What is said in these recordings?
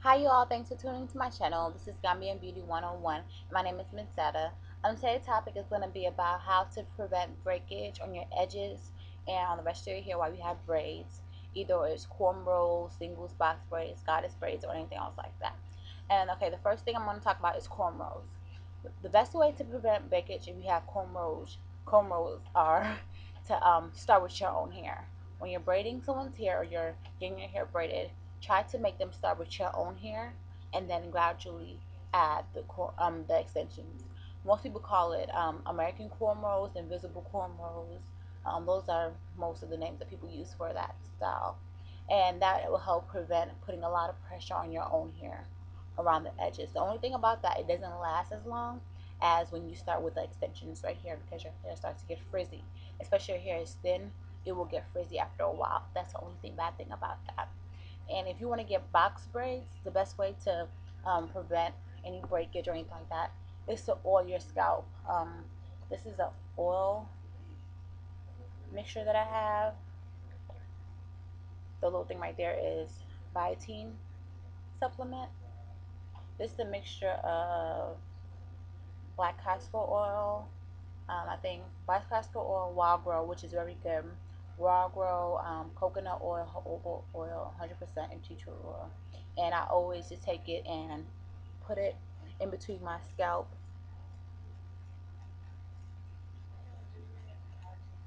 Hi you all, thanks for tuning to my channel. This is Gambian Beauty 101. My name is Minsetta. Today's topic is going to be about how to prevent breakage on your edges and on the rest of your hair while you have braids. Either it's cornrows, singles, box braids, goddess braids, or anything else like that. And okay, the first thing I'm going to talk about is cornrows. The best way to prevent breakage if you have cornrows are to start with your own hair. When you're braiding someone's hair or you're getting your hair braided, try to make them start with your own hair and then gradually add the extensions. Most people call it American cornrows, invisible cornrows. Those are most of the names that people use for that style, and that will help prevent putting a lot of pressure on your own hair around the edges. The only thing about that, it doesn't last as long as when you start with the extensions right here, because your hair starts to get frizzy. Especially if your hair is thin, it will get frizzy after a while. That's the only bad thing about that. And if you want to get box braids, the best way to prevent any breakage or anything like that is to oil your scalp. This is an oil mixture that I have. The little thing right there is biotin supplement. This is a mixture of black castor oil, I think black castor oil, wild grow, which is very good, raw grow, coconut oil, jojoba oil, 100%, and tea tree oil. And I always just take it and put it in between my scalp,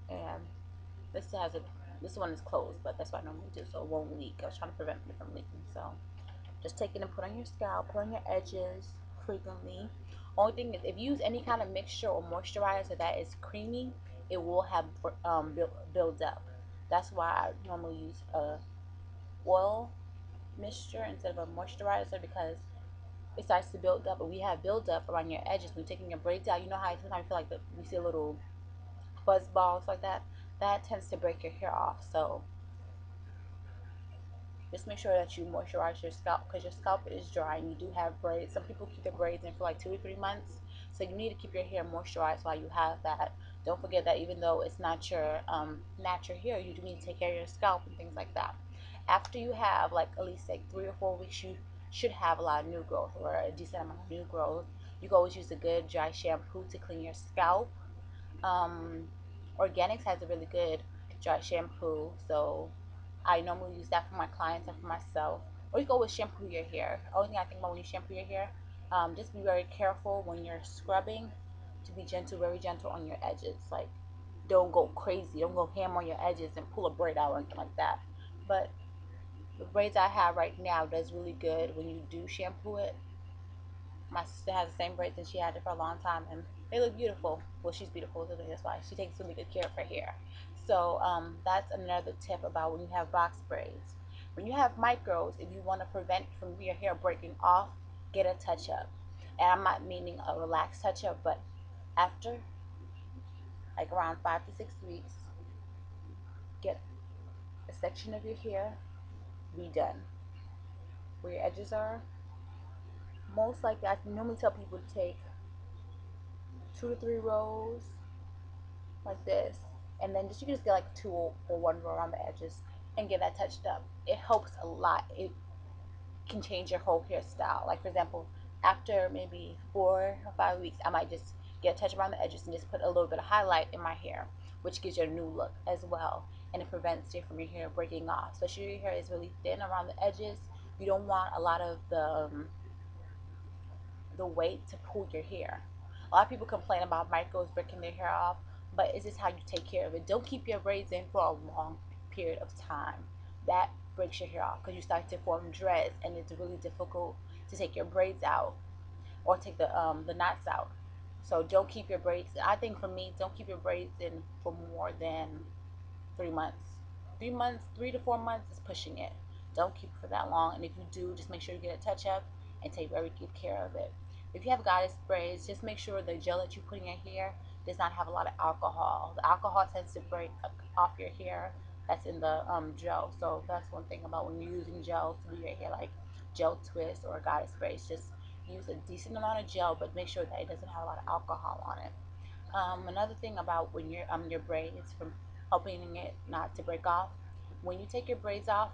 and this one is closed, but that's what I normally do so it won't leak. I was trying to prevent it from leaking, so just take it and put on your scalp, put on your edges frequently. Only thing is, if you use any kind of mixture or moisturizer that is creamy, it will have build up. That's why I normally use a oil mixture instead of a moisturizer, because it starts to build up. But we have build up around your edges when you're taking your braids out. You know how sometimes you feel like we see a little fuzz balls like that. That tends to break your hair off. So just make sure that you moisturize your scalp, because your scalp is dry and you do have braids. Some people keep their braids in for like 2 to 3 months, so you need to keep your hair moisturized while you have that. Don't forget that even though it's not your natural hair, you do need to take care of your scalp and things like that. After you have like at least like 3 or 4 weeks, you should have a lot of new growth or a decent amount of new growth. You can always use a good dry shampoo to clean your scalp. um, Organics has a really good dry shampoo, so I normally use that for my clients and for myself. Or you go with shampoo your hair. Only thing I think about when you shampoo your hair, just be very careful when you're scrubbing to be gentle, very gentle on your edges. Like, don't go crazy, don't go ham on your edges and pull a braid out or anything like that. But the braids I have right now does really good when you do shampoo it. My sister has the same braids and she had it for a long time, and they look beautiful. Well, she's beautiful, so that's why she takes really good care of her hair. So that's another tip about when you have box braids. When you have micros, if you want to prevent from your hair breaking off, get a touch up. And I'm not meaning a relaxed touch up, but after like around 5 to 6 weeks, get a section of your hair redone where your edges are. Most likely, I normally tell people to take 2 to 3 rows like this, and then just you can just get like 2 or 1 row around the edges and get that touched up. It helps a lot. It can change your whole hairstyle. Like for example, after maybe 4 or 5 weeks, I might just get a touch around the edges and just put a little bit of highlight in my hair, which gives you a new look as well, and it prevents you from your hair breaking off. Especially if your hair is really thin around the edges, you don't want a lot of the weight to pull your hair. A lot of people complain about micros breaking their hair off, but it's just how you take care of it. Don't keep your braids in for a long period of time. That breaks your hair off because you start to form dreads, and it's really difficult to take your braids out or take the knots out. So don't keep your braids. I think for me, don't keep your braids in for more than 3 months. 3 months, 3 to 4 months is pushing it. Don't keep it for that long. And if you do, just make sure you get a touch up and take very good care of it. If you have goddess braids, just make sure the gel that you put in your hair does not have a lot of alcohol. The alcohol tends to break off your hair that's in the gel. So that's one thing about when you're using gel to do your hair, like gel twist or goddess braids. Just use a decent amount of gel, but make sure that it doesn't have a lot of alcohol on it. Another thing about when you're your braids, from helping it not to break off, when you take your braids off,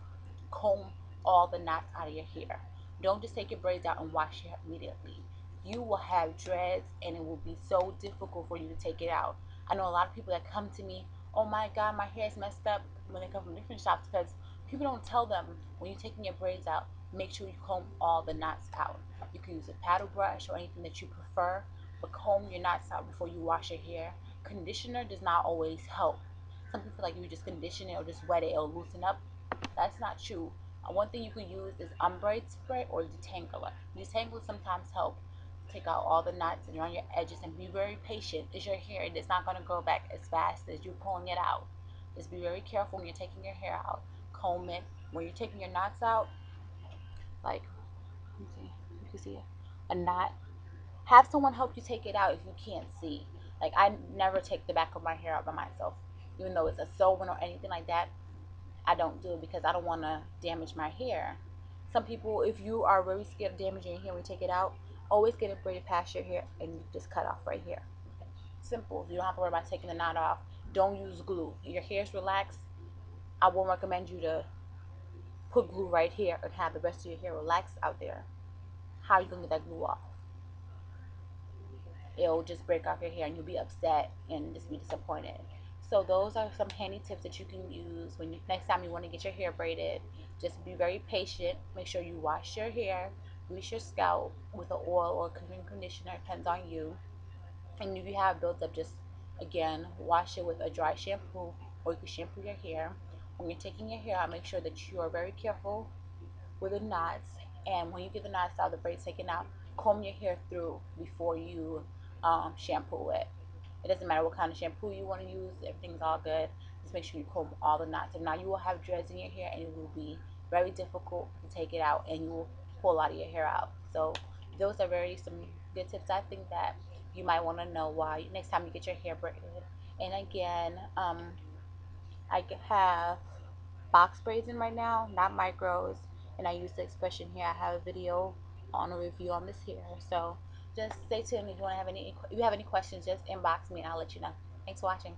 comb all the knots out of your hair. Don't just take your braids out and wash your hair immediately. You will have dreads and it will be so difficult for you to take it out. I know a lot of people that come to me, oh my god, my hair is messed up, when they come from different shops, because people don't tell them when you're taking your braids out, make sure you comb all the knots out. You can use a paddle brush or anything that you prefer, but comb your knots out before you wash your hair. Conditioner does not always help. Some people feel like you just condition it or just wet it, it'll loosen up. That's not true. One thing you can use is braid spray or detangler. Detangler sometimes help take out all the knots and around your edges, and be very patient. It's your hair. It's not going to grow back as fast as you pulling it out. Just be very careful when you're taking your hair out. Comb it. When you're taking your knots out, like, let me see, you can see a knot. Have someone help you take it out if you can't see. Like, I never take the back of my hair out by myself. Even though it's a sewing or anything like that, I don't do it because I don't want to damage my hair. Some people, if you are really scared of damaging your hair when you take it out, always get it braided past your hair and you just cut off right here. Simple. You don't have to worry about taking the knot off. Don't use glue. Your hair's relaxed. I won't recommend you to put glue right here and have the rest of your hair relaxed out there. How are you going to get that glue off? It'll just break off your hair and you'll be upset and just be disappointed. So those are some handy tips that you can use when next time you want to get your hair braided. Just be very patient. Make sure you wash your hair, grease your scalp with an oil or conditioner, depends on you. And if you have built up, just again wash it with a dry shampoo, or you can shampoo your hair. When you're taking your hair out, make sure that you are very careful with the knots, and when you get the knots out, the braids taken out, comb your hair through before you shampoo it. It doesn't matter what kind of shampoo you want to use, everything's all good. Just make sure you comb all the knots. If not, you will have dreads in your hair and it will be very difficult to take it out, and you will pull a lot of your hair out. So those are some good tips I think that you might want to know why next time you get your hair braided. And again, I have box braids in right now, not micros, and I use the expression here. I have a video on a review on this here, so just stay tuned. If you have any questions, just inbox me and I'll let you know. Thanks for watching.